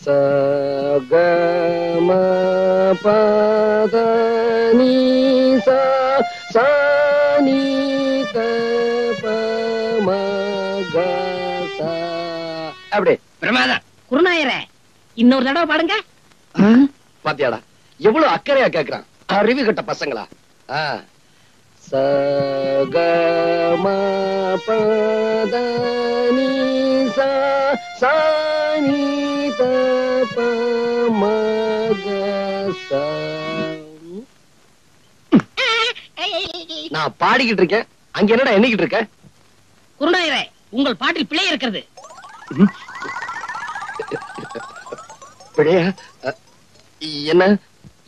சகம பதனி சானி அப்படி பிரமாதம். குருநாயரே, இன்னொரு தடவை பாடுங்க. பாத்தியாடா எவ்வளவு அக்கறையா கேக்குறான். அறிவு கட்ட பசங்களா. சகம பதனி சானி நான் பாடிக்கிட்டு இருக்கேன், அங்க என்னடா எண்ணிக்கிட்டு இருக்க? குருநாயரே, உங்கள் பாட்டில் பிழை இருக்கிறது. பிழையா? என்ன?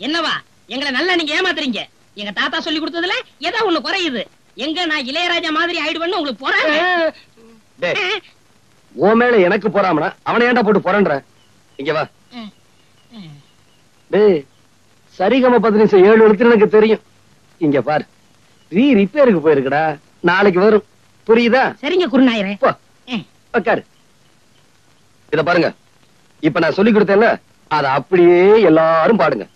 என்னவா? எங்களை நல்லா நீங்க ஏமாத்துறீங்க. எங்க தாத்தா சொல்லி கொடுத்ததுல ஏதோ ஒண்ணு குறையுது. எங்க நான் இளையராஜா மாதிரி ஆயிடுவேன்னு உங்களுக்கு போறாங்க. ஓ மேல எனக்கு போறாமனா அவனை ஏன்டா போட்டு போறன்ற? இங்க வா. டேய், சரிகம 17 எழுத்து எனக்கு தெரியும். இங்க பாரு, ரிப்பேருக்கு போயிருக்குடா, நாளைக்கு வரும். புரியுதா? சரிங்க குருநாயரே. உட்காரு. இத பாருங்க, இப்ப நான் சொல்லி கொடுத்தேன்ல, அத அப்படியே எல்லாரும் பாடுங்க.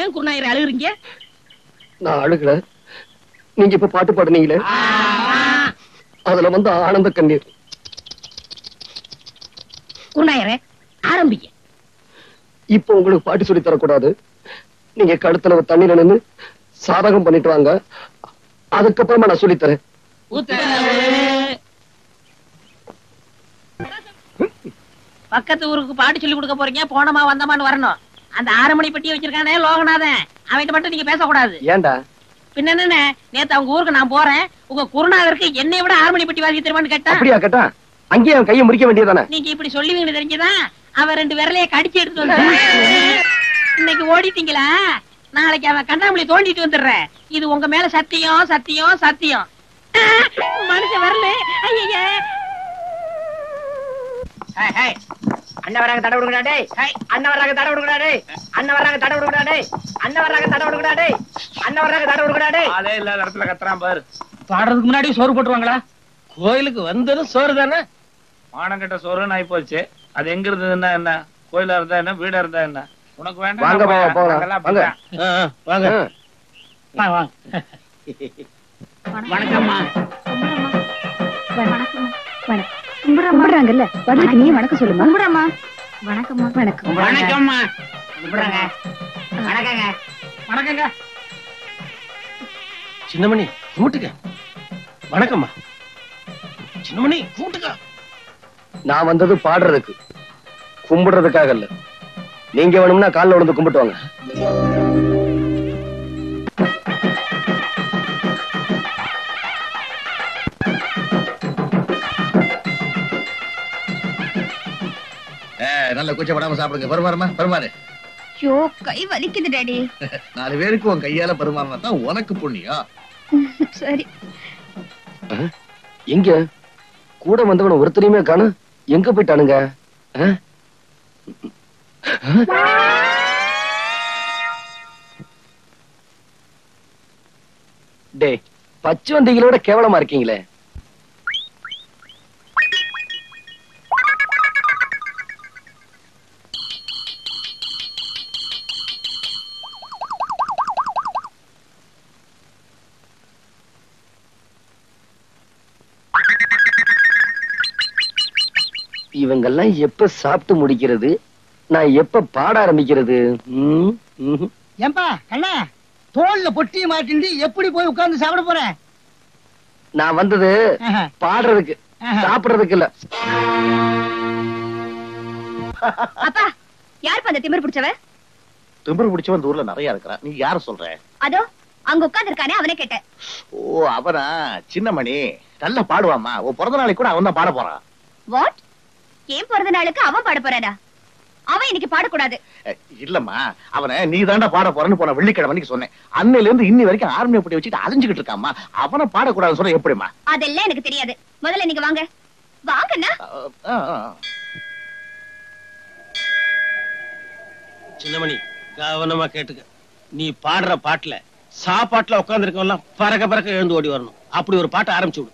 ஏன் குருநாயரே அழுகுறீங்க? நான் அழுகல, நீங்க இப்ப பாட்டு பாடுனீங்களே, அதுல வந்து ஆனந்த கண்ணீர். குருநாயரே, ஆரம்பிங்க. இப்ப உங்களுக்கு பாட்டு சொல்லி தரக்கூடாது. நீங்க கழுத்துல தண்ணீர் நின்னு சாதகம் பண்ணிட்டு வாங்க, அதுக்கப்புறமா நான் சொல்லி தரேன். பக்கத்து ஊருக்கு பாட்டு சொல்லி கொடுக்க போறீங்க, போனமா வந்தமான்னு வரணும். அந்த 6 மணி பெட்டி வச்சிருக்கானே லோகநாதன், அவன்கிட்ட மட்டும் நீங்க பேசக்கூடாது. ஏண்டா? பின்ன என்ன, நேத்து அவங்க ஊருக்கு நான் போறேன், உங்க குருநாதருக்கு என்னை விட 6 மணி பெட்டி வாங்கி தருவான்னு கேட்டா. அப்படியா கேட்டா? அங்கேயே அவன் கையை முறிக்க வேண்டியதானே? நீங்க இப்படி சொல்லுவீங்கன்னு தெரிஞ்சுதான் அவன் 2 விரலையே கடிச்சு எடுத்து வந்து இன்னைக்கு ஓடிட்டீங்களா? நாளைக்கு அவன் கண்ணாமூலி தோண்டிட்டு வந்துடுறேன். இது உங்க மேல சத்தியம் சத்தியம் சத்தியம். மனுஷன் வரல. ஐயா அண்ணன் வராங்க, தட விடுங்கடா டேய். அண்ணன் வராங்க, தட விடுங்கடா டேய். அண்ணன் வராங்க, தட விடுங்கடா டேய். அண்ணன் வராங்க, தட விடுங்கடா டேய். அண்ணன் வராங்க, தட விடுங்கடா டேய். அதே இல்லாத இடத்துல கத்துறான் பாரு. பாடுறதுக்கு முன்னாடி சோறு போட்டுருவாங்களா? கோயிலுக்கு வந்ததும் சோறு தானே. மானங்கட்ட சோறுன்னு ஆயி போச்சு. அது எங்க இருந்ததுன்னா என்ன? கோயிலா இருந்தா என்ன, வீடா இருந்தா என்ன? உனக்கு வேண்டாம். வாங்க போலாம். வாங்க. வணக்கம்மா. கும்பிடுறாங்கல்ல, பதிலுக்கு நீ வணக்கம் சொல்லுமா. கும்பிடாமா. வணக்கம்மா. வணக்கம். வணக்கம்மா. கும்பிடுறாங்க. வணக்கங்க. வணக்கங்க. சின்னமணி கும்பிட்டுக்க. வணக்கம்மா. சின்னமணி கும்பிட்டுக்க. நான் வந்தது பாடுறதுக்கு, கும்பிடுறதுக்காக இல்ல. நீங்க வேணும்னா காலில் விழுந்து கும்பிட்டு வாங்க. நல்ல கூச்சப்படாம சாப்பிடுங்க. பருமாறுமா, பருமாறு. ஐயோ, கை வலிக்குது டாடி. 4 பேருக்கு உன் கையால பருமாறினா தான் உனக்கு புண்ணியம். சரி. எங்க கூட வந்தவன ஒருத்தரையுமே காணோம். எங்க போயிட்டானுங்க? டே, பச்சை வந்திகளோட கேவலமா இருக்கீங்களே. இவங்கெல்லாம் எப்ப சாப்பிட்டு முடிக்கிறது, நான் எப்ப பாட ஆரம்பிக்கிறது? ஏம்பா கண்ணா, தோல்ல பொட்டி மாட்டிண்டு எப்படி போய் உட்கார்ந்து சாப்பிட போறேன்? நான் வந்தது பாடுறதுக்கு, சாப்பிடுறதுக்கு இல்ல. அப்பா, யார் அந்த திமிர் பிடிச்சவ? திமிர் பிடிச்சவன் இந்த ஊர்ல நிறைய இருக்கிறான். நீ யார சொல்ற? அதோ அங்க உட்கார்ந்து இருக்கானே, அவனே கேட்டேன். ஓ, அவனா? சின்னமணி நல்லா பாடுவாமா. உன் பிறந்த நாளைக்கு கூட அவன் தான் பாட போறான். வாட்? ஏன் பிறந்த நாளுக்கு அவன் பாட போறானா? அவன் இன்னைக்கு பாடக்கூடாது. இல்லம்மா, அவனை நீ தாண்டா பாட போறன்னு போன வெள்ளிக்கிழமை சொன்னேன். அன்னையில இருந்து இன்னி வரைக்கும் ஆர்மியை போட்டு வச்சுட்டு அலைஞ்சுக்கிட்டு இருக்காமா. அவனை பாடக்கூடாதுன்னு சொன்ன எப்படிமா? அதெல்லாம் எனக்கு தெரியாது. முதல்ல நீங்க வாங்க. வாங்கண்ணா. சின்னமணி, கவனமா கேட்டுக்க. நீ பாடுற பாட்டுல சாப்பாட்டுல உட்கார்ந்து இருக்கவெல்லாம் பறக்க பறக்க எழுந்து ஓடி வரணும். அப்படி ஒரு பாட்டை ஆரம்பிச்சு விடு.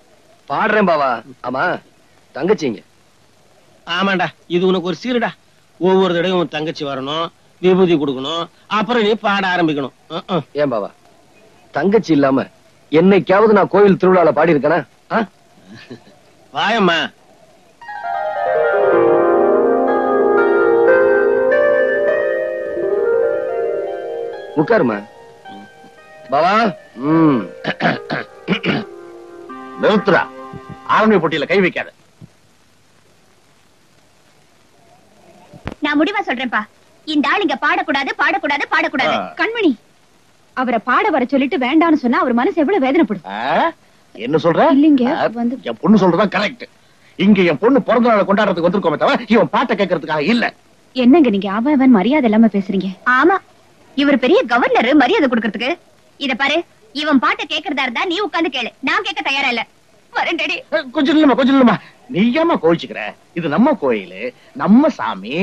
பாடுறேன் பாவா. ஆமா, தங்கச்சிங்க. ஆமாண்டா, இது உனக்கு ஒரு சீருடா. ஒவ்வொரு தடவையும் உன் தங்கச்சி வரணும், விபூதி கொடுக்கணும், அப்புறம் நீ பாட ஆரம்பிக்கணும். ஏன் பாவா, தங்கச்சி இல்லாம என்னைக்காவது நான் கோயில் திருவிழால பாடி இருக்கேனா? வாயம்மா. உட்காருமா பாவா. நிறுத்துறா, ஆர்மி போட்டியில கை வைக்காத. நான் முடிவா சொல்றேன்ப்பா, இந்த ஆள் இங்க பாடக்கூடாது பாடக்கூடாது பாடக்கூடாது. கண்மணி, அவரை பாட வர சொல்லிட்டு வேண்டான்னு சொன்னா அவர் மனசு எவ்வளவு வேதனைப்படும். என்ன சொல்ற? இல்லைங்க, என் பொண்ணு சொல்றதான் கரெக்ட். இங்க என் பொண்ணு பிறந்த நாளை கொண்டாடுறதுக்கு வந்திருக்கோமே தவிர இவன் பாட்டை கேட்கறதுக்காக இல்ல. என்னங்க நீங்க அவன் மரியாதை இல்லாம பேசுறீங்க? ஆமா, இவர் பெரிய கவர்னர், மரியாதை கொடுக்கறதுக்கு. இத பாரு, இவன் பாட்டை கேட்கறதா இருந்தா நீ உட்கார்ந்து கேளு. நான் கேட்க தயாரா இல்ல. வரேன்டி. கொஞ்சம் இல்லம்மா. நீ ஏமா கோவிச்சுக்கிற? இது நம்ம கோயில், நம்ம சாமி.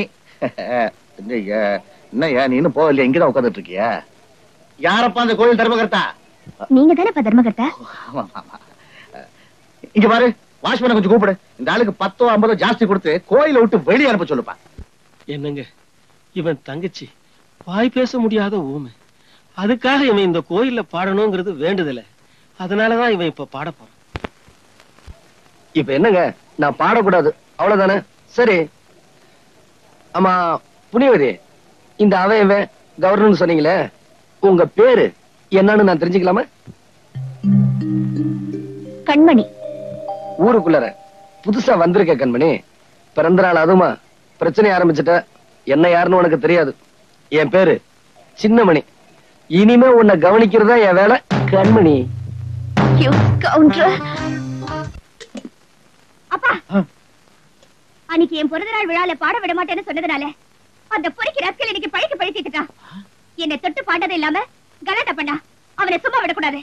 என்னய்யா நீ இன்னும் போகலையா? இங்கதான் உட்கார்ந்துட்டு இருக்கியா? யாரப்பா அந்த கோயில் தர்மகர்த்தா? நீங்க தானே தர்மகர்த்தா? இங்க பாரு, வாட்ச்மேனை கொஞ்சம் கூப்பிடு. இந்த ஆளுக்கு 10 50 ஜாஸ்தி கொடுத்து கோயிலை விட்டு வெளியே அனுப்ப சொல்லுப்பா. என்னங்க, இவன் தங்கச்சி வாய் பேச முடியாத ஊமை. அதுக்காக இவன் இந்த கோயில்ல பாடணுங்கிறது வேண்டுதல. அதனாலதான் இவன் இப்ப பாட போறான். இப்ப என்னங்க, நான் பாடக்கூடாது அவ்வளவுதானே? சரி. ஆமா புனியவதி, இந்த அவன் கவர்னர் சொன்னீங்களே, உங்க பேரு என்னன்னு நான் தெரிஞ்சுக்கலாமா? கண்மணி. ஊருக்குள்ளார புதுசா வந்திருக்க கண்மணி. பிறந்த நாள் அதுமா பிரச்சனை ஆரம்பிச்சுட்ட. என்ன யாருன்னு உனக்கு தெரியாது. என் பேரு சின்னமணி. இனிமே உன்னை கவனிக்கிறதா என் வேலை கண்மணி. அப்பா, அன்னைக்கு என் பிறந்த நாள் விழால பாட விட மாட்டேன்னு சொன்னதுனால அந்த பொறுக்கி ரஸ்கல் இன்னைக்கு பழித்துட்டான். என்னை தொட்டு பாண்டது இல்லாம கலாட்டா பண்ணா. அவனை சும்மா விடக்கூடாது.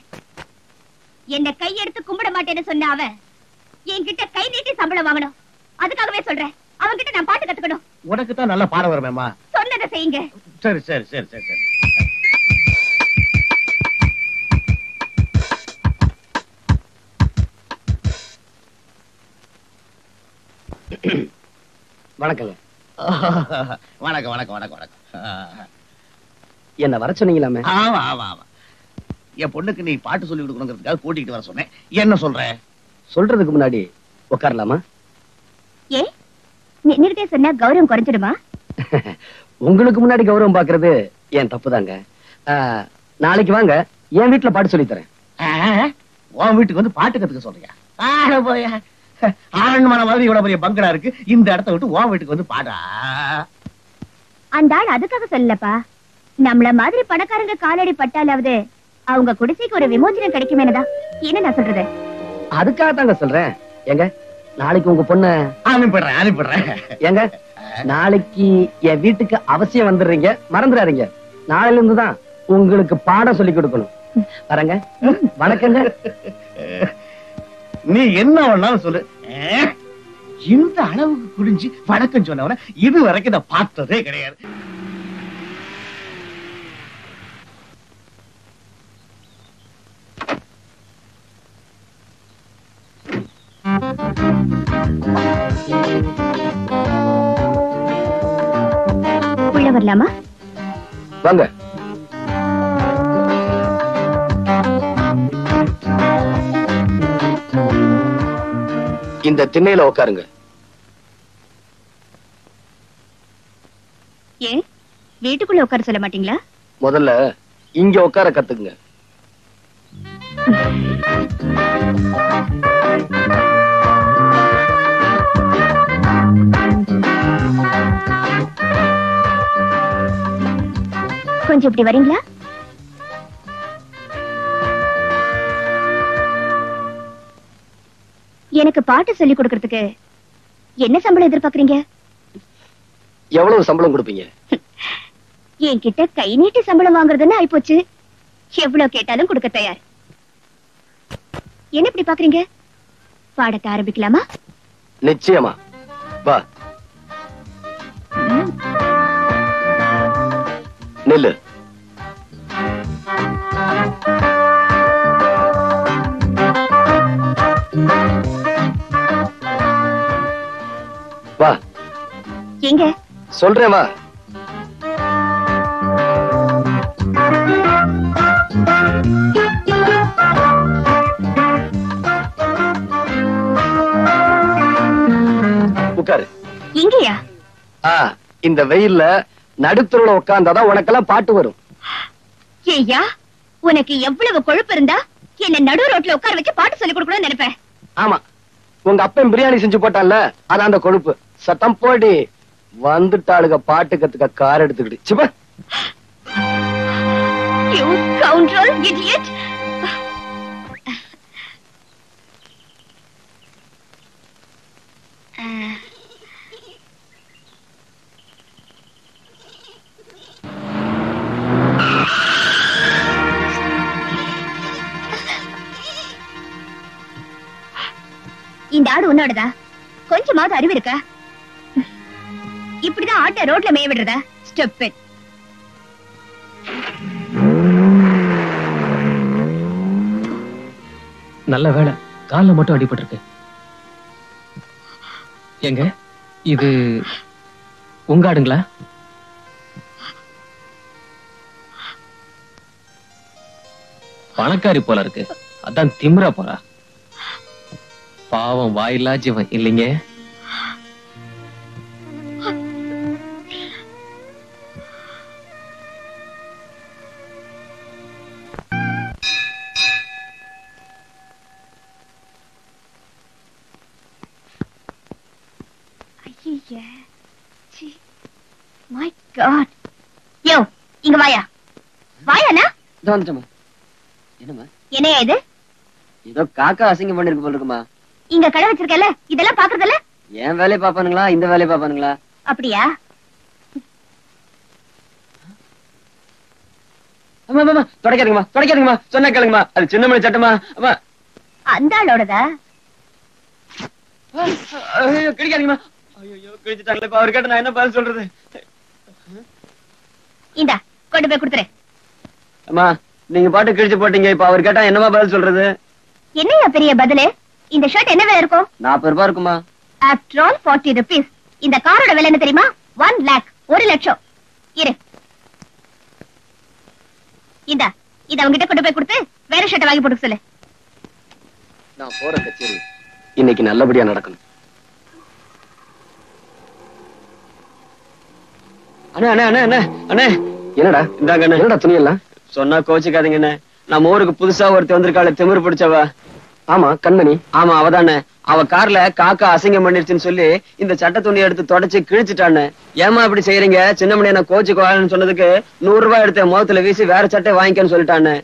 என்ன கையெடுத்து கும்பிட மாட்டேன்னு சொன்ன அவன் என்கிட்ட கை நீட்டி சம்பளம் வாங்கணும். அதுக்காகவே சொல்றேன், அவன்கிட்ட நான் பாட்டு கத்துக்கணும். உனக்கு தான் நல்லா பாட வரமேமா. சொன்னதை செய்யுங்க. சரி சரி சரி சரி சரி. வணக்கங்க. வணக்கம் வணக்கம் வணக்கம் வணக்கம். என்ன வர சொன்னீங்களாமே? ஆமா ஆமா ஆமா. என் பொண்ணுக்கு நீ பாட்டு சொல்லி கொடுக்கணுங்கிறதுக்காக கூட்டிகிட்டு வர சொன்னேன். என்ன சொல்ற? சொல்றதுக்கு முன்னாடி உட்காரலாமா? ஏ, நின்னுட்டே சொன்னா கௌரவம் குறைஞ்சிடுமா? உங்களுக்கு முன்னாடி கௌரவம் பாக்குறது என் தப்புதாங்க. நாளைக்கு வாங்க, என் வீட்டுல பாட்டு சொல்லி தரேன். உன் வீட்டுக்கு வந்து பாட்டு கத்துக்க சொல்றியா? போய ஆரண்மனை மாதிரி இவ்வளவு பெரிய பங்களா இருக்கு, இந்த இடத்த விட்டு உன் வீட்டுக்கு வந்து பாடா. அந்த ஆள் அதுக்காக சொல்லப்பா, நம்மள மாதிரி பணக்காரங்க காலடி பட்டாலாவது அவங்க குடிசைக்கு ஒரு விமோசனம் கிடைக்குமேனதான். என்ன நான் சொல்றது? அதுக்காக தாங்க சொல்றேன். எங்க நாளைக்கு உங்க பொண்ண அனுப்பிடுறேன். எங்க நாளைக்கு என் வீட்டுக்கு அவசியம் வந்துடுறீங்க, மறந்துடாதீங்க. நாளையில இருந்துதான் உங்களுக்கு பாடம் சொல்லி கொடுக்கணும். வரங்க. வணக்கங்க. நீ என்ன வேணாலும் சொல்லு. இந்த அளவுக்கு குடிஞ்சு வணக்கம் சொன்னவன இது வரைக்கும் நான் பார்த்ததே கிடையாது. உள்ள வரலாமா? வாங்க. இந்த திண்ணையில உட்காருங்க. ஏன் வீட்டுக்குள்ள உட்கார சொல்ல மாட்டீங்களா? முதல்ல இங்க உட்கார கத்துக்குங்க. கொஞ்சம் இப்படி வரீங்களா? எனக்கு பாட்டு சொல்லி கொடுக்கறதுக்கு என்ன சம்பளம் எதிர்பார்க்கறீங்க? எவ்வளவு சம்பளம் கொடுப்பீங்க? என்கிட்ட கை நீட்டி சம்பளம் வாங்குறதுன்னு ஆயிப்போச்சு. எவ்வளவு கேட்டாலும் கொடுக்க தயார். என்ன இப்படி பாக்குறீங்க? பாடத்தை ஆரம்பிக்கலாமா? நிச்சயமா. வா நில்லு. வா. எங்க? சொல்றேன் வா. உட்காரு. இங்கயா? இந்த வெயில்ல நடுத்தருல உட்கார்ந்தாதான் உனக்கெல்லாம் பாட்டு வரும். ஏய்யா, உனக்கு எவ்வளவு கொழுப்பு இருந்தா என்ன நடு ரோட்ல உட்கார வச்சு பாட்டு சொல்லி கொடுக்கணும்னு நினைப்பேன். ஆமா, உங்க அப்பன் பிரியாணி செஞ்சு போட்டான்ல, அது அந்த கொழுப்பு. சத்தம் போடி. வந்துட்டாளுக பாட்டு கத்துக்க கார் எடுத்துக்கிட்டு. சிப்பா. You scoundrel, idiot. இந்த ஆடு உன்னோடதா? கொஞ்சமாவது அறிவு இருக்கா? இப்படிதான் ஆட்டை ரோட்ல மேய விடுறதா? ஸ்டூபிட். நல்ல வேளை, கால்ல மட்டும் அடிபட்டு இருக்கு. எங்க இது உங்க ஆடுங்களா? பணக்காரி போல இருக்கு, அதான் திமிரா போறா. பாவம் வாயில்லா ஜீவன் இல்லைங்க. My God. யோ, இங்க வாயா. வாயாண்ணா? இதோ வந்துட்டேம்மா. என்னம்மா? என்னையா இது? ஏதோ காக்கா அசிங்கம் பண்ணிருக்கு போல இருக்குமா. இங்க கடை வச்சிருக்கல, இதெல்லாம் பாக்குறதுல? என் வேலையை பாப்பானுங்களா இந்த வேலையை பாப்பானுங்களா? அப்படியா? அம்மா அம்மா தொடக்காதீங்கம்மா, தொடக்காதீங்கம்மா, சொன்னா கேளுங்கம்மா. அது சின்ன மணி சட்டமா. அம்மா அந்த ஆளோடதா? ஐயோ கிழிக்காதீங்கம்மா. ஐயோ கிழிச்சிட்டாங்களே. இப்ப அவர் கேட்ட நான் என்ன பதில் சொல்றது? இந்தா கொண்டு போய் கொடுத்துரு. அம்மா நீங்க பாட்டு கிழிச்சு போட்டீங்க, இப்ப அவர் கேட்டா என்னமா பதில் சொல்றது? என்னையா பெரிய பதிலு? இந்த ஷர்ட் என்ன விலை இருக்கும்? 40 ரூபாய் இருக்குமா? After all 40 rupees. இந்த காரோட விலை என்ன தெரியுமா? 1 lakh. 1 லட்சம். இரு. இந்தா இத அவங்கிட்ட கொண்டு போய் கொடுத்து வேற ஷர்ட் வாங்கி போட்டு சொல்லு. நான் போற கச்சேரி இன்னைக்கு நல்லபடியா நடக்கணும். அண்ணே அண்ணே அண்ணே அண்ணே அண்ணே. என்னடா இந்தாங்க அண்ணே. என்னடா துணி எல்லாம்? சொன்னா கோச்சிக்காதீங்க அண்ணே. நம்ம ஊருக்கு புதுசா ஒருத்தி வந்திருக்காளே, திமிரு பிடிச்சவ. ஆமா கண்மணி. ஆமா அவதானே. அவ கார்ல காக்கா அசிங்கம் பண்ணிருச்சுன்னு சொல்லி இந்த சட்ட துணி எடுத்து தொடச்சு கிழிச்சிட்டான்னு. ஏமா இப்படி செய்யறீங்க? சின்னமணி என்ன கோச்சுக்குவான்னு சொன்னதுக்கு 100 ரூபாய் எடுத்த முகத்துல வீசி வேற சட்டை வாங்கிக்கன்னு சொல்லிட்டான்னு.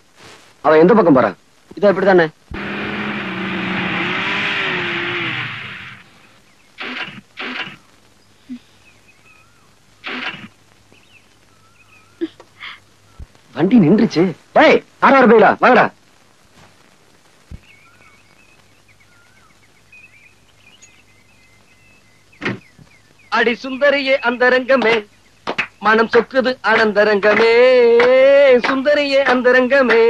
அவ எந்த பக்கம் போறான்? இதோ இப்படித்தானே. வண்டி நின்றுச்சு. டேய் 6 ரூபாய்டா, வாங்கடா. அடி சுந்தரியே அந்தரங்கமே, மனம் சொக்குது ஆனந்தரங்கமே. சுந்தரியே அந்தரங்கமே,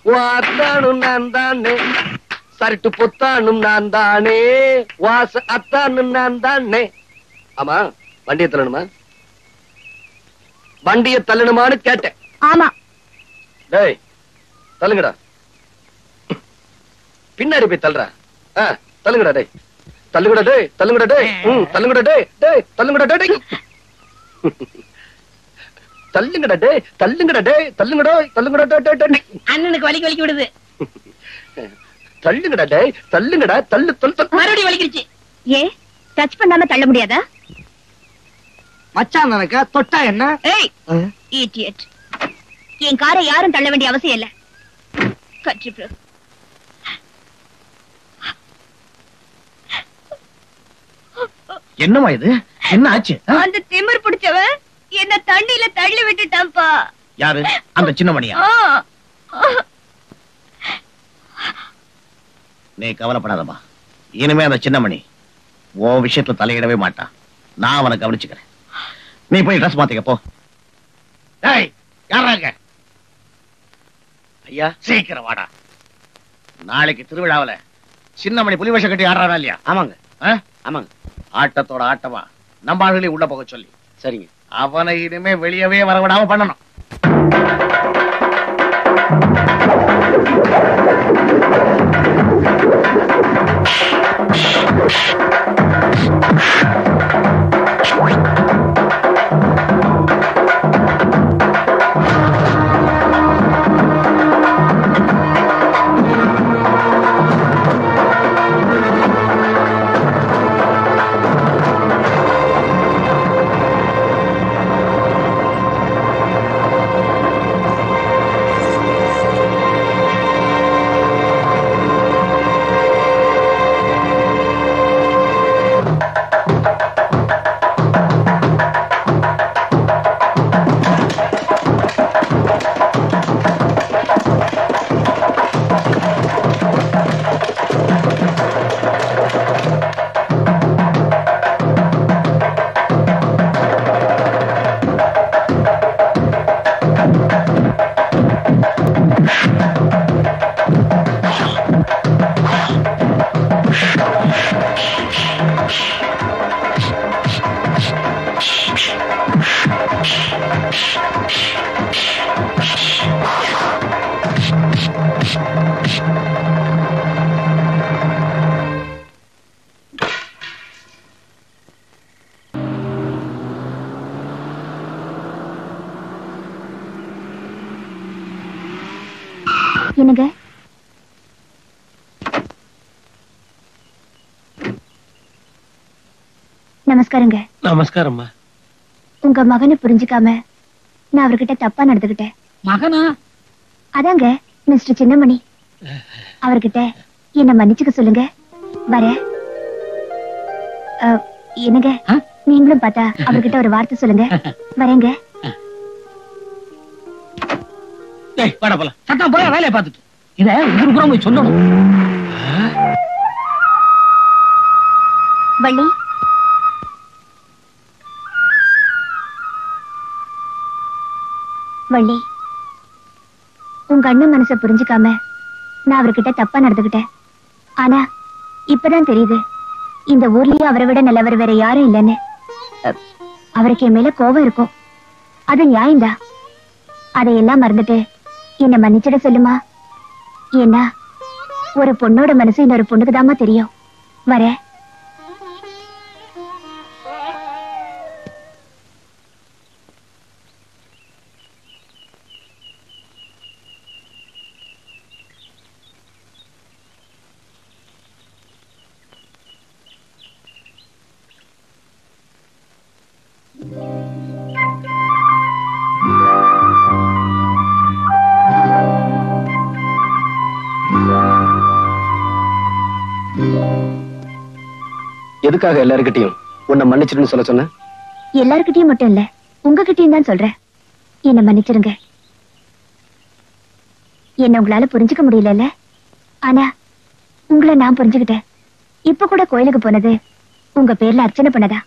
வாத்தானும் நான் தானே, சரட்டு பொத்தானும் நான் தானே, வாச அத்தானும் நான் தானே. ஆமா வண்டியை தள்ளணுமா? வண்டியை தள்ளணுமான்னு கேட்டேன். ஆமா. டேய் தள்ளுங்கடா. பின்னாடி போய் தள்ளுறா. தள்ளுங்கடா டேய். தள்ளுங்கடா டேய், தள்ளுங்கடா டேய். தள்ளுங்கடா டேய், டேய் தள்ளுங்கடா டேய். தள்ளுங்கடா டேய், தள்ளுங்கடா டேய், தள்ளுங்கடா, தள்ளுங்கடா டேய். அண்ணனுக்கு வலிக்கு வலிக்கு விடுது. தள்ளுங்கடா டேய், தள்ளுங்கடா, தள்ளு தள்ளு. மறுபடியும் வலிக்கிடுச்சு. ஏ டச் பண்ணாம தள்ள முடியாதா? மச்சான் நினைக்க தொட்டா என்ன? ஏய் இடியட். என் காரை யாரும் தள்ள வேண்டிய அவசியம் இல்ல. கட்சி ப்ரோ. என்னமா இது? என்ன ஆச்சு? அந்த திமிர் பிடிச்சவன் என்ன தண்ணியில தள்ளி விட்டுட்டான்ப்பா. யாரு? அந்த சின்னமணியா? நீ கவலைப்படாதம்மா. இனிமே அந்த சின்னமணி உன் விஷயத்துல தலையிடவே மாட்டான். நான் அவனை கவனிச்சுக்கிறேன். நீ போய் ட்ரெஸ் மாத்திக்க போ. டேய், யாராங்க? ஐயா, சீக்கிரம் வாடா. நாளைக்கு திருவிழாவில சின்னமணி புலி வேஷம் கட்டி ஆடுறானா இல்லையா? ஆமாங்க. ஆமாங்க. ஆட்டத்தோட ஆட்டமா நம்ம ஆளுகளை உள்ள போக சொல்லி. சரிங்க. அவனை இனிமே வெளியவே வரவிடாம பண்ணணும். என்னங்க? நமஸ்காரங்க. நமஸ்காரம்மா. உங்க மகனை புரிஞ்சுக்காம நான் அவர்கிட்ட தப்பா நடந்துகிட்டேன். மகனா? அதாங்க மிஸ்டர் சின்னமணி. அவர்கிட்ட என்ன மன்னிச்சுக்க சொல்லுங்க. வர என்னங்க, நீங்களும் பார்த்தா அவர்கிட்ட ஒரு வார்த்தை சொல்லுங்க. வரேங்க. சத்தம் போய் வேலையை பார்த்துட்டு இத ஊருக்குறம் போய் சொல்லணும். வள்ளி, வள்ளி, உங்க அண்ணன் மனசை புரிஞ்சுக்காம நான் அவர்கிட்ட தப்பா நடந்துகிட்டேன். ஆனா இப்பதான் தெரியுது இந்த ஊர்லயே அவரை விட நல்லவர் வேற யாரும் இல்லைன்னு. அவருக்கு என் மேல கோபம் இருக்கும், அது நியாயம்தான். அதையெல்லாம் மறந்துட்டு என்ன மன்னிச்சிட சொல்லுமா. ஏன்னா ஒரு பொண்ணோட மனசு இன்னொரு பொண்ணுக்கு தாமா தெரியும். வர. எதுக்காக எல்லாருக்கிட்டையும் உன்னை மன்னிச்சிருன்னு சொல்ல சொன்ன? எல்லார்கிட்டயும் மட்டும் இல்ல, உங்ககிட்டயும் தான் சொல்றேன். என்ன மன்னிச்சிருங்க. என்ன உங்களால புரிஞ்சுக்க முடியல, ஆனா உங்களை நான் புரிஞ்சுக்கிட்டேன். இப்ப கூட கோயிலுக்கு போனது உங்க பேர்ல அர்ச்சனை பண்ணதா.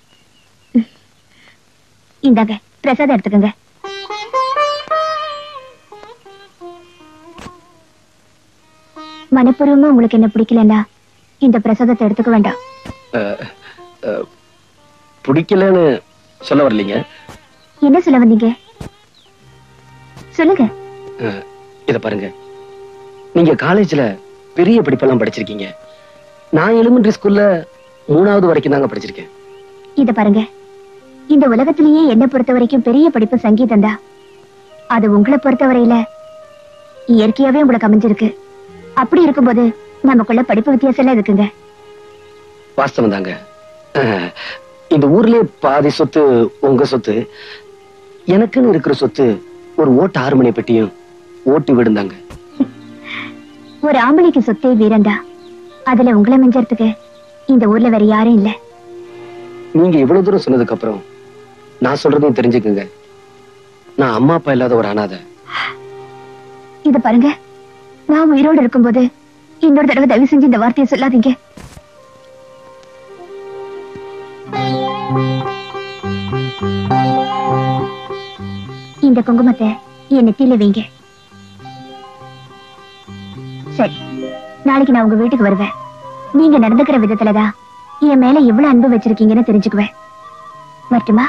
இந்தாங்க பிரசாதம் எடுத்துக்கங்க. மனப்பூர்வமா உங்களுக்கு என்ன பிடிக்கலன்னா இந்த பிரசாதத்தை எடுத்துக்க வேண்டாம். பிடிக்கலன்னு சொல்ல வரலீங்க. என்ன சொல்ல வந்தீங்க சொல்லுங்க. இத பாருங்க, நீங்க காலேஜ்ல பெரிய படிப்பெல்லாம் படிச்சிருக்கீங்க. நான் எலிமெண்டரி ஸ்கூல்ல 3வது வரைக்கும் தாங்க படிச்சிருக்கேன். இத பாருங்க, இந்த உலகத்திலேயே என்ன பொறுத்த வரைக்கும் பெரிய படிப்பு சங்கீதம் தான். அது உங்களை பொறுத்தவரையில இயற்கையாவே உங்களுக்கு அமைஞ்சிருக்கு. அப்படி இருக்கும்போது நமக்குள்ள படிப்பு வித்தியாசம் எல்லாம் இருக்குங்க. வாஸ்தவம் தாங்க. இந்த ஊர்லயே பாதி சொத்து உங்க சொத்து, எனக்குன்னு இருக்கிற சொத்து ஒரு ஓட்டு 6 மணி பெட்டியும் ஓட்டு விடுந்தாங்க. ஒரு ஆம்பளைக்கு சொத்தே வீரண்டா. அதுல உங்களை மிஞ்சறதுக்கு இந்த ஊர்ல வேற யாரும் இல்ல. நீங்க இவ்வளவு தூரம் சொன்னதுக்கு அப்புறம் நான் சொல்றதையும் தெரிஞ்சுக்குங்க. நான் அம்மா அப்பா இல்லாத ஒரு அனாதை. இது பாருங்க, நான் உயிரோடு இருக்கும்போது இன்னொரு தடவை தயவு செஞ்சு இந்த வார்த்தையை சொல்லாதீங்க. இந்த குங்குமத்தை என் நெத்தியில வைங்க. சரி, நாளைக்கு நான் உங்க வீட்டுக்கு வருவேன். நீங்க நடந்துக்கிற விதத்துலதான் என் மேல எவ்வளவு அன்பு வச்சிருக்கீங்கன்னு தெரிஞ்சுக்குவேன். மட்டுமா?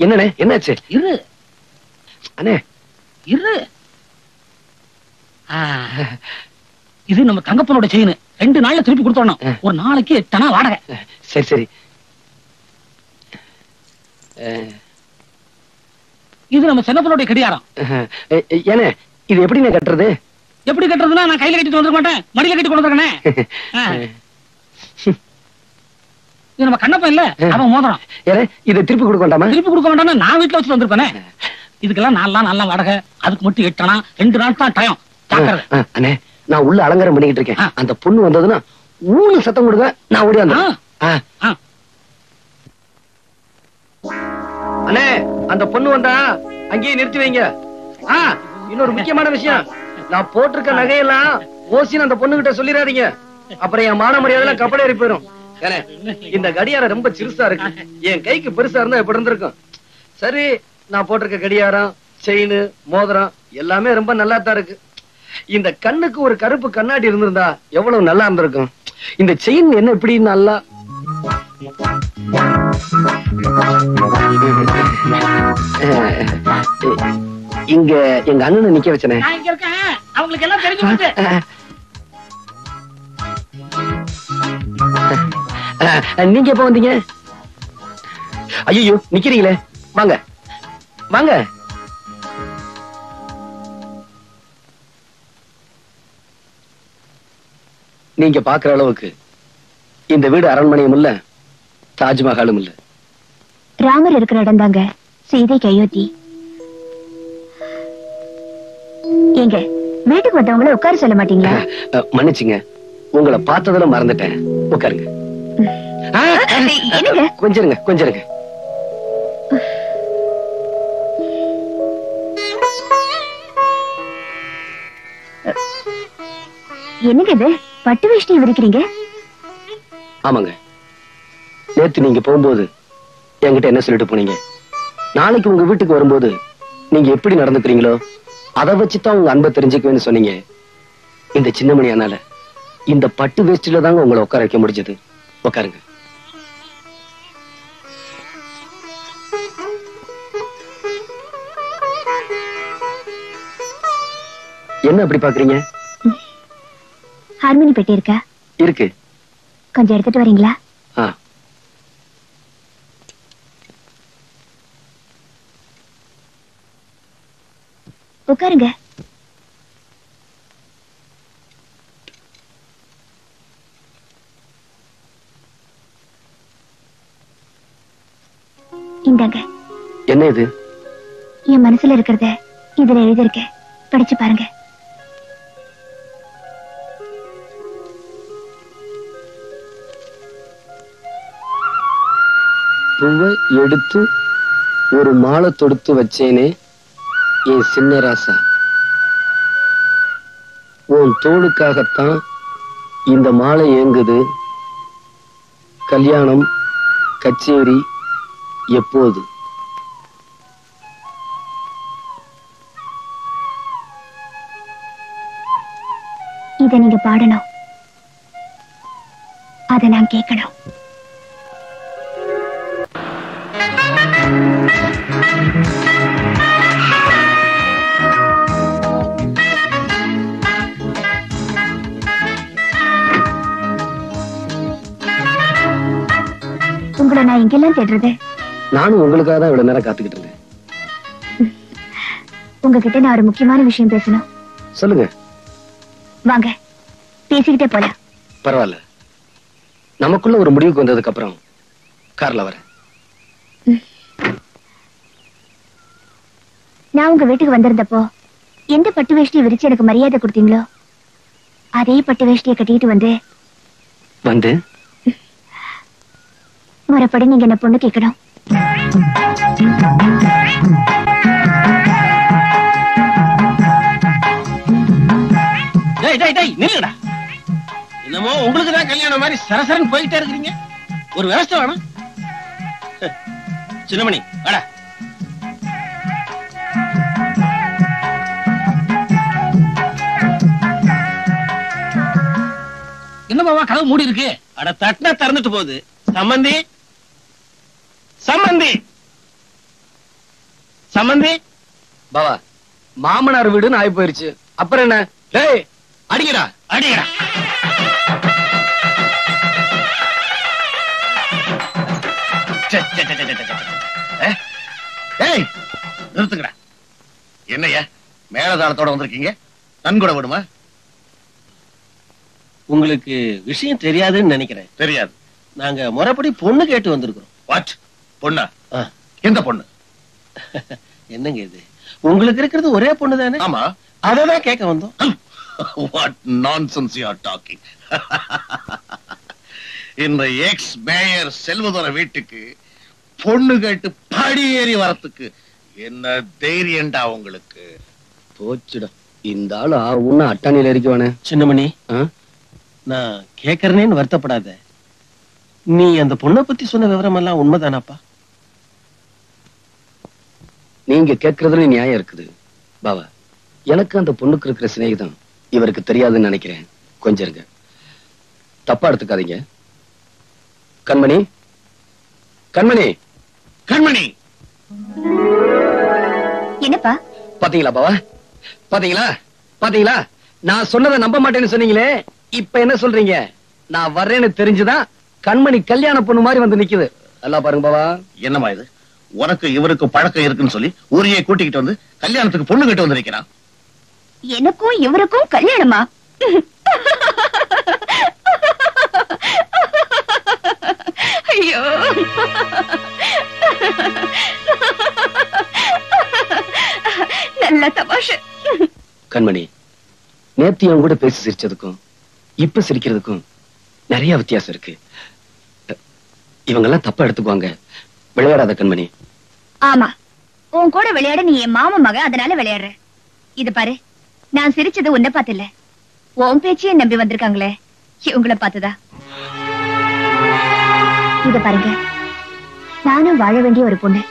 என்னண்ணே, என்னாச்சு? இரு அண்ணே, இரு. இது நம்ம தங்கப்பனோட செயின். 2 நாள்ல திருப்பி கொடுத்தோம். ஒரு நாளைக்கு 8 அணா வாடகை. சரி சரி. இது நம்ம சின்னப்பனோட கடியாரம். ஏனே, இது எப்படிண்ணே கட்டுறது? எப்படி கட்டுறதுன்னா, நான் கையில கட்டிட்டு வந்துருக்க மாட்டேன், மடியில கட்டி கொண்டு வந்திருக்கேன். இது நம்ம கண்ணப்பன் இல்ல, அவன் மோதிரம். ஏனே, இதை திருப்பி கொடுக்க வேண்டாமா? திருப்பி கொடுக்க வேண்டாம்னா நான் வீட்டுல வச்சுட்டு வந்திருப்பேனே. இதுக்கெல்லாம் 4 நாள் வாடகை, அதுக்கு மட்டும் 8 அணா. 2 நாள் தான் டைம். அண்ணே, நான் உள்ள அலங்காரம் பண்ணிக்கிட்டு இருக்கேன். அந்த பொண்ணு வந்ததுன்னா ஊனு சத்தம் கொடுங்க, நான் ஓடி வந்தேன். அண்ணே, அந்த பொண்ணு வந்தா அங்கேயே நிறுத்தி வைங்க. இன்னொரு முக்கியமான விஷயம், நான் போட்டிருக்க நகையெல்லாம் ஓசின்னு அந்த பொண்ணு கிட்ட சொல்லிடாதீங்க. அப்புறம் என் மான மரியாதை கப்பலேறி போயிடும். இந்த கடியாரம் ரொம்ப சிறுசா இருக்கு, என் கைக்கு பெருசா இருந்தா எப்படி இருந்திருக்கும். சரி, நான் போட்டிருக்க கடியாரம், செயின், மோதிரம் எல்லாமே ரொம்ப நல்லா தான் இருக்கு. இந்த கண்ணுக்கு ஒரு கருப்பு கண்ணாடி இருந்திருந்தா எவ்வளவு நல்லா இருந்திருக்கும். இந்த செயின் என்ன இப்படி நல்லா இங்க எங்க அண்ணனை நிக்க வச்சனே. அவங்களுக்கு எல்லாம் தெரிஞ்சு நீங்க எப்ப வந்தீங்க? ஐயோ, நிக்கிறீங்களே, வாங்க வாங்க. நீங்க பாக்குற அளவுக்கு இந்த வீடு அரண்மனையும் இல்ல, தாஜ்மஹாலும் இல்ல. ராமர் இருக்கிற இடம் தாங்க சீதைக்கு அயோத்தி. எங்க வீட்டுக்கு வந்தவங்கள உட்கார சொல்ல மாட்டீங்களா? மன்னிச்சுங்க, உங்களை பார்த்ததுல மறந்துட்டேன். உட்காருங்க. கொஞ்சம் இருங்க, கொஞ்சம் இருங்க. என்னங்க இது, பட்டு வேஷ்டி விரிக்கிறீங்க? ஆமாங்க, நேத்து நீங்க போகும்போது என்கிட்ட என்ன சொல்லிட்டு போனீங்க? நாளைக்கு உங்க வீட்டுக்கு வரும்போது நீங்க எப்படி நடந்துக்கிறீங்களோ அதை வச்சுதான் உங்க அன்பை தெரிஞ்சுக்குவேன்னு சொன்னீங்க. இந்த சின்னமணி அண்ணால இந்த பட்டு வேஷ்டில தாங்க உங்களை உட்கார வைக்க முடிஞ்சது. உட்காருங்க. என்ன அப்படி பாக்குறீங்க? ஹார்மோனி பெட்டி இருக்கா? இருக்கு. கொஞ்சம் எடுத்துட்டு வரீங்களா? உட்காருங்க. இந்தாங்க. என்ன இது? என் மனசுல இருக்கிறத இதுல எழுதிருக்கேன், படிச்சு பாருங்க. பூவை எடுத்து ஒரு மாலை தொடுத்து வச்சேனே என் சின்ன ராசா, உன் தோளுக்காகத்தான் இந்த மாலை ஏங்குது. கல்யாணம் கச்சேரி எப்போது? இத நீங்க பாடணும், அத நான் கேட்கணும். உங்களை நான் எங்கெல்லாம் தேடுறது? நானும் உங்களுக்காக தான் இவ்வளவு நேரம் காத்துக்கிட்டு இருந்தேன். உங்ககிட்ட நான் ஒரு முக்கியமான விஷயம் பேசணும். சொல்லுங்க. வாங்க, பேசிக்கிட்டே போலாம். பரவாயில்ல, நமக்குள்ள ஒரு முடிவுக்கு வந்ததுக்கு அப்புறம் கார்ல வரேன். நான் உங்க வீட்டுக்கு வந்திருந்தப்போ எந்த பட்டு வேஷ்டியை விரிச்சு எனக்கு மரியாதை கொடுத்தீங்களோ அதே பட்டு வேஷ்டியை கட்டிட்டு வந்து முறைப்படி நீங்க என்ன பொண்ணு கேட்கணும். நில்லுடா. என்னமோ உங்களுக்கு தான் கல்யாணம் மாதிரி சரசரன் போயிட்டே இருக்கிறீங்க. ஒரு விவசாயம் வேணும். சின்னமணி வாடா. என்ன மாமா கதவு மூடி இருக்கு? அட தட்டினா திறந்துட்டு போகுது. சம்பந்தி சம்பந்தி சம்பந்தி. பாவா மாமனார் வீடுன்னு ஆகி போயிருச்சு. அப்புறம் என்ன? டேய் அடிக்கடா அடிக்கடா. நிறுத்துங்கடா. என்னையா மேலதாளத்தோட வந்திருக்கீங்க? நன்கொடை விடுமா? உங்களுக்கு விஷயம் தெரியாதுன்னு நினைக்கிறேன். தெரியாது. நாங்க முறைப்படி பொண்ணு கேட்டு வந்திருக்கிறோம். வாட்? பொண்ணா? எந்த பொண்ணு? என்னங்க இது? உங்களுக்கு இருக்கிறது ஒரே பொண்ணு தானே? ஆமா. அததான் கேட்க வந்தோம். What nonsense you are talking. இந்த எக்ஸ் மேயர் செல்வதோர வீட்டுக்கு பொண்ணு கேட்டு படியேறி வரத்துக்கு என்ன தைரியம்டா உங்களுக்கு? போச்சுடா. இந்த ஆளு உன்ன அட்டாணியில இருக்கவானே. சின்னமணி, நான் கேக்குறேன்னு வருத்தப்படாத. நீ அந்த பொண்ணை பத்தி சொன்ன விவரம் எல்லாம் உண்மைதானாப்பா? நீங்க கேட்கறதுல நியாயம் இருக்குது பாவா. எனக்கு அந்த பொண்ணுக்கு இருக்கிற சிநேகிதம் இவருக்கு தெரியாதுன்னு நினைக்கிறேன். கொஞ்சம் இருங்க, தப்பா எடுத்துக்காதீங்க. கண்மணி, கண்மணி, கண்மணி. என்னப்பா? பாத்தீங்களா பாவா? பாத்தீங்களா? பாத்தீங்களா? நான் சொன்னதை நம்ப மாட்டேன்னு சொன்னீங்களே, இப்ப என்ன சொல்றீங்க? நான் வர்றேன்னு தெரிஞ்சுதான் கண்மணி கல்யாண பொண்ணு மாதிரி வந்து நிக்குது. நல்லா பாருங்க பாவா. என்னமா இது? உனக்கு இவருக்கு பழக்கம் இருக்குன்னு சொல்லி ஊரையே கூட்டிக்கிட்டு வந்து கல்யாணத்துக்கு பொண்ணு கேட்டு வந்திருக்கிறான். எனக்கும் இவருக்கும் கல்யாணமா? ஐயோ, நல்ல தமாஷு. கண்மணி, நேத்து என் கூட பேசி சிரிச்சதுக்கும் இப்ப சிரிக்கிறதுக்கும் நிறைய வித்தியாசம் இருக்கு. இவங்கெல்லாம் தப்பா எடுத்துக்குவாங்க. விளையாடாத கண்மணி. ஆமா, உன் கூட விளையாட நீ என் மாமா மக, அதனால விளையாடுற. இது பாரு, நான் சிரிச்சது உன்னை பார்த்து இல்ல, உன் பேச்சையே நம்பி வந்திருக்காங்களே இவங்கள பார்த்துதா. இத பாருங்க, நானும் வாழ வேண்டிய ஒரு பொண்ணு.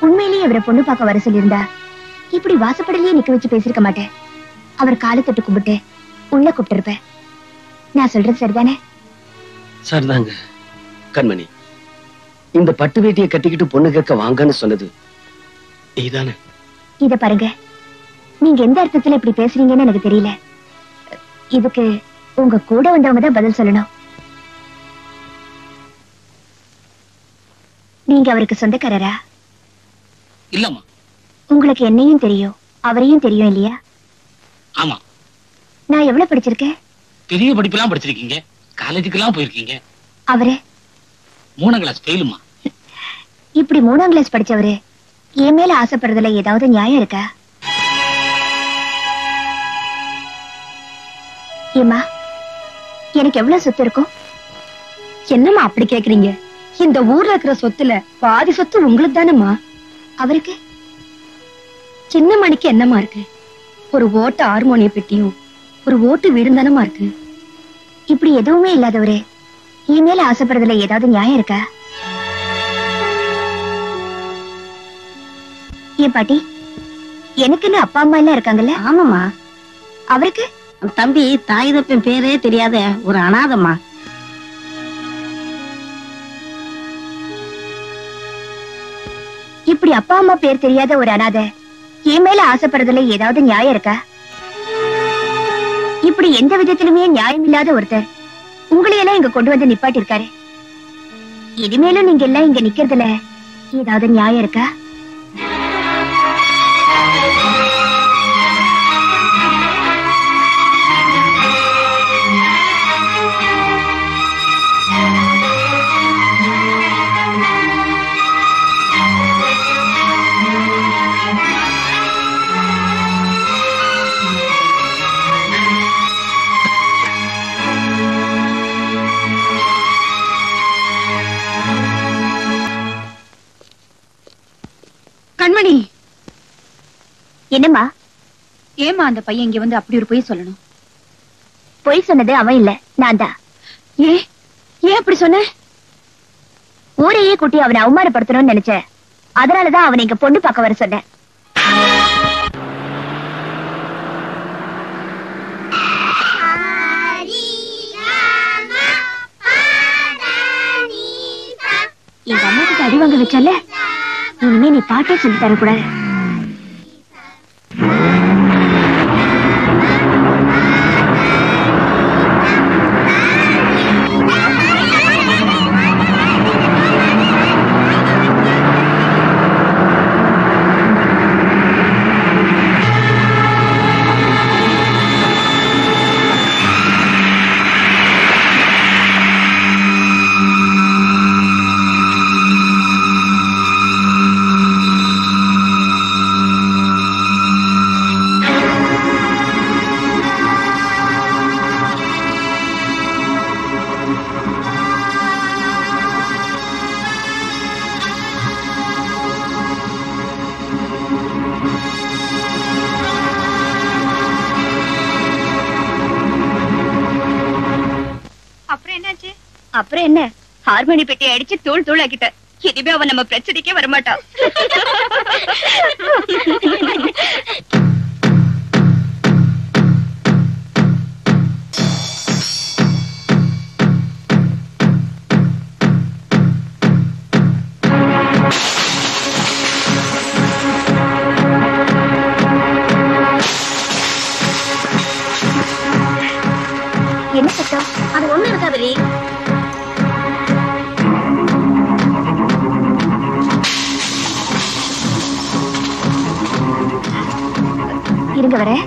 உண்மையிலேயே அவரை பொண்ணு பார்க்க வர சொல்லியிருந்தா இப்படி வாசப்படலையே நிக்க வச்சு பேசிருக்க மாட்டேன். அவர் காலை தொட்டு கும்பிட்டு உள்ள கூப்பிட்டு இருப்பேன். நான் சொல்றது சரிதானே? சரிதாங்க. கண்மணி, இந்த பட்டு வேட்டியை கட்டிக்கிட்டு பொண்ணு கேட்க வாங்கன்னு சொன்னது நீதானே? இத பாருங்க, நீங்க எந்த அர்த்தத்துல இப்படி பேசுறீங்கன்னு எனக்கு தெரியல. இதுக்கு உங்க கூட வந்தவங்க தான் பதில் சொல்லணும். நீங்க அவருக்கு சொந்தக்காரரா? இல்லம்மா. உங்களுக்கு என்னையும் தெரியும் அவரையும் தெரியும் இல்லையா? ஆமா. நான் எவ்வளவு படிச்சிருக்கேன்? பெரிய படிப்பெல்லாம் படிச்சிருக்கீங்க, காலேஜுக்கெல்லாம் போயிருக்கீங்க. அவரு 3ஆம் கிளாஸ் ஃபெயிலுமா. இப்படி 3ஆம் கிளாஸ் படிச்சவரு என் மேல ஆசைப்படுறதுல ஏதாவது நியாயம் இருக்கா? ஏமா, எனக்கு எவ்வளவு சொத்து இருக்கும்? என்னம்மா அப்படி கேக்குறீங்க? இந்த ஊர்ல இருக்கிற சொத்துல பாதி சொத்து உங்களுக்கு தானம்மா. அவருக்கு சின்ன மணிக்கு என்னமா இருக்கு? ஒரு ஓட்டு ஹார்மோனிய பெட்டியும் ஒரு ஓட்டு வீடும் தானமா இருக்கு. இப்படி எதுவுமே இல்லாதவரு என் மேல ஆசைப்படுறதுல ஏதாவது நியாயம் இருக்கா? ஏன் பாட்டி, எனக்குன்னு அப்பா அம்மா எல்லாம் இருக்காங்கல்ல? ஆமாமா. அவருக்கு தம்பி தாய் தப்பன் பேரே தெரியாத ஒரு அனாதம்மா. இப்படி அப்பா அம்மா பேர் தெரியாத ஒரு அனாதை என் மேல ஆசைப்படுறதுல ஏதாவது நியாயம் இருக்கா? இப்படி எந்த விதத்திலுமே நியாயம் இல்லாத ஒருத்தர் உங்களையெல்லாம் இங்க கொண்டு வந்து நிப்பாட்டி இருக்காரு. இனிமேலும் நீங்க எல்லாம் இங்க நிக்கிறதுல ஏதாவது நியாயம் இருக்கா? கண்மணி, என்னம்மா? ஏமா அந்த பையன் இங்க வந்து அப்படி ஒரு பொய் சொல்லணும்? பொய் சொன்னது அவன் இல்ல, நான் தான். ஏன் அப்படி சொன்ன? ஊரையே கூட்டி அவனை அவமானப்படுத்தணும்னு நினைச்சேன். அதனாலதான் அவனை இங்க பொண்ணு பார்க்க வர சொன்னேன். எங்க அம்மா கிட்ட அடி வாங்க வச்சால, இனிமே நீ பாட்டே சொல்லி தரக்கூடாது. அப்புறம் என்ன, ஹார்மோனி பெட்டி அடிச்சு தூள் தூள் ஆக்கிட்ட. இனிமே அவன் நம்ம பிரச்சனைக்கே வரமாட்டான். என்ன சத்தம்? அது ஒண்ணு இருக்காது. இருங்க வரேன்.